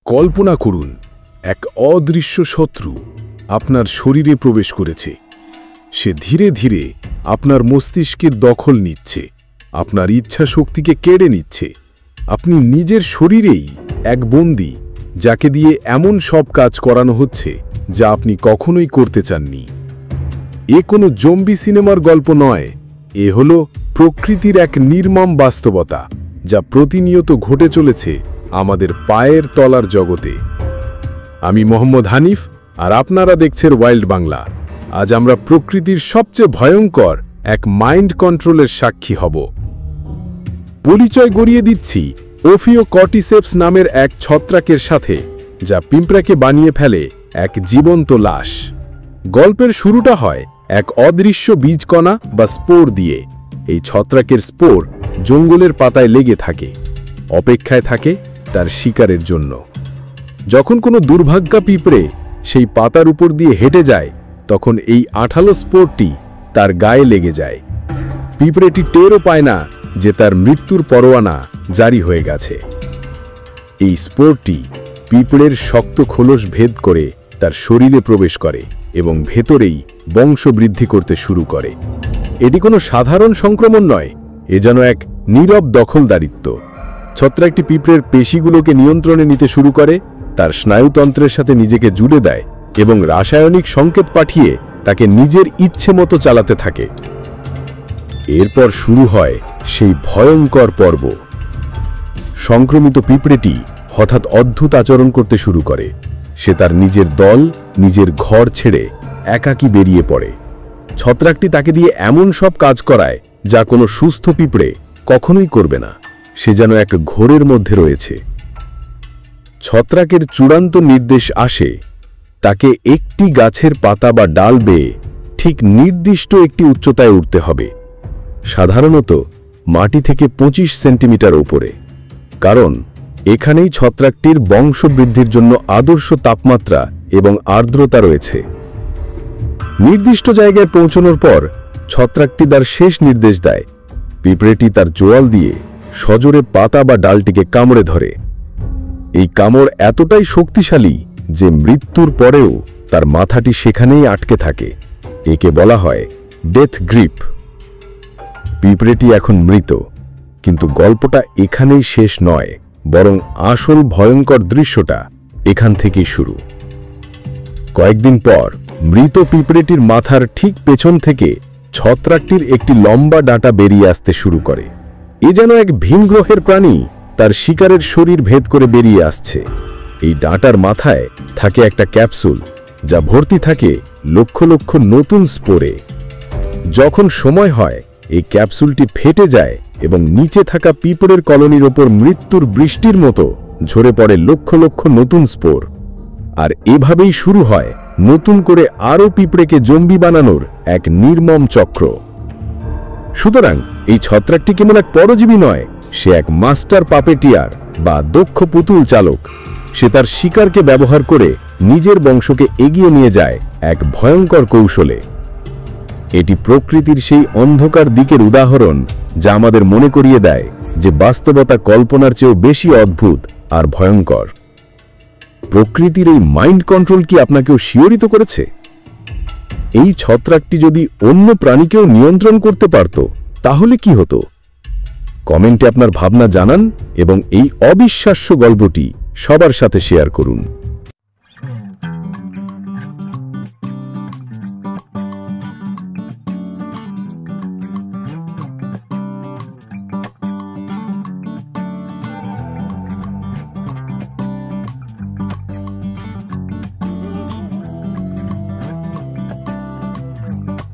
কল্পনা করুন, এক অদৃশ্য শত্রু আপনার শরীরে প্রবেশ করেছে। সে ধীরে ধীরে আপনার মস্তিষ্কের দখল নিচ্ছে, আপনার ইচ্ছা শক্তিকে কেড়ে নিচ্ছে। আপনি নিজের শরীরেই এক বন্দী, যাকে দিয়ে এমন সব কাজ করানো হচ্ছে যা আপনি কখনোই করতে চাননি। এ কোনো জম্বি সিনেমার গল্প নয়, এ হলো প্রকৃতির এক নির্মম বাস্তবতা, যা প্রতিনিয়ত ঘটে চলেছে আমাদের পায়ের তলার জগতে। আমি মোহাম্মদ হানিফ, আর আপনারা দেখছেন ওয়াইল্ড বাংলা। আজ আমরা প্রকৃতির সবচেয়ে ভয়ঙ্কর এক মাইন্ড কন্ট্রোলের সাক্ষী হব। পরিচয় গড়িয়ে দিচ্ছি ওফিওকর্টিসেপস নামের এক ছত্রাকের সাথে, যা পিঁপড়াকে বানিয়ে ফেলে এক জীবন্ত লাশ। গল্পের শুরুটা হয় এক অদৃশ্য বীজকণা বা স্পোর দিয়ে। এই ছত্রাকের স্পোর জঙ্গলের পাতায় লেগে থাকে, অপেক্ষায় থাকে তার শিকারের জন্য। যখন কোনো দুর্ভাগ্যা পিঁপড়ে সেই পাতার উপর দিয়ে হেঁটে যায়, তখন এই আঠালো স্পোরটি তার গায়ে লেগে যায়। পিঁপড়েটি টেরও পায় না যে তার মৃত্যুর পরোয়ানা জারি হয়ে গেছে। এই স্পোরটি পিঁপড়ের শক্ত খোলস ভেদ করে তার শরীরে প্রবেশ করে এবং ভেতরেই বংশবৃদ্ধি করতে শুরু করে। এটি কোনো সাধারণ সংক্রমণ নয়, এ যেন এক নীরব দখলদারিত্ব। ছত্রাকটি পিঁপড়ের পেশিগুলোকে নিয়ন্ত্রণে নিতে শুরু করে, তার স্নায়ুতন্ত্রের সাথে নিজেকে জুড়ে দেয় এবং রাসায়নিক সংকেত পাঠিয়ে তাকে নিজের ইচ্ছে মতো চালাতে থাকে। এরপর শুরু হয় সেই ভয়ঙ্কর পর্ব। সংক্রমিত পিঁপড়েটি হঠাৎ অদ্ভুত আচরণ করতে শুরু করে। সে তার নিজের দল, নিজের ঘর ছেড়ে একাকী বেরিয়ে পড়ে। ছত্রাকটি তাকে দিয়ে এমন সব কাজ করায় যা কোনো সুস্থ পিঁপড়ে কখনোই করবে না। সে যেন এক ঘোরের মধ্যে রয়েছে। ছত্রাকের চূড়ান্ত নির্দেশ আসে, তাকে একটি গাছের পাতা বা ডাল বেয়ে ঠিক নির্দিষ্ট একটি উচ্চতায় উঠতে হবে, সাধারণত মাটি থেকে 25 সেন্টিমিটার উপরে। কারণ এখানেই ছত্রাকটির বংশবৃদ্ধির জন্য আদর্শ তাপমাত্রা এবং আর্দ্রতা রয়েছে। নির্দিষ্ট জায়গায় পৌঁছানোর পর ছত্রাকটি তার শেষ নির্দেশ দেয়। পিঁপড়েটি তার জোয়াল দিয়ে সজোরে পাতা বা ডালটিকে কামড়ে ধরে। এই কামড় এতটাই শক্তিশালী যে মৃত্যুর পরেও তার মাথাটি সেখানেই আটকে থাকে। একে বলা হয় ডেথ গ্রিপ। পিঁপড়েটি এখন মৃত, কিন্তু গল্পটা এখানেই শেষ নয়, বরং আসল ভয়ঙ্কর দৃশ্যটা এখান থেকেই শুরু। কয়েকদিন পর মৃত পিঁপড়েটির মাথার ঠিক পেছন থেকে ছত্রাকটির একটি লম্বা ডাঁটা বেরিয়ে আসতে শুরু করে। এ যেন এক ভিনগ্রহের প্রাণী তার শিকারের শরীর ভেদ করে বেরিয়ে আসছে। এই ডাঁটার মাথায় থাকে একটা ক্যাপসুল, যা ভর্তি থাকে লক্ষ লক্ষ নতুন স্পোরে। যখন সময় হয়, এই ক্যাপসুলটি ফেটে যায় এবং নিচে থাকা পিঁপড়ের কলোনির ওপর মৃত্যুর বৃষ্টির মতো ঝরে পড়ে লক্ষ লক্ষ নতুন স্পোর। আর এভাবেই শুরু হয় নতুন করে আরও পিঁপড়েকে জম্বি বানানোর এক নির্মম চক্র। সুতরাং এই ছত্রাকটি কেমন এক পরজীবী নয়, সে এক মাস্টার পাপেটিয়ার বা দক্ষ পুতুল চালক। সে তার শিকারকে ব্যবহার করে নিজের বংশকে এগিয়ে নিয়ে যায় এক ভয়ঙ্কর কৌশলে। এটি প্রকৃতির সেই অন্ধকার দিকের উদাহরণ, যা আমাদের মনে করিয়ে দেয় যে বাস্তবতা কল্পনার চেয়েও বেশি অদ্ভুত আর ভয়ঙ্কর। প্রকৃতির এই মাইন্ড কন্ট্রোল কি আপনাকেও শিহরিত করেছে? এই ছত্রাকটি যদি অন্য প্রাণীকেও নিয়ন্ত্রণ করতে পারত, তাহলে কি হতো? কমেন্টে আপনার ভাবনা জানান এবং এই অবিশ্বাস্য গল্পটি সবার সাথে শেয়ার করুন।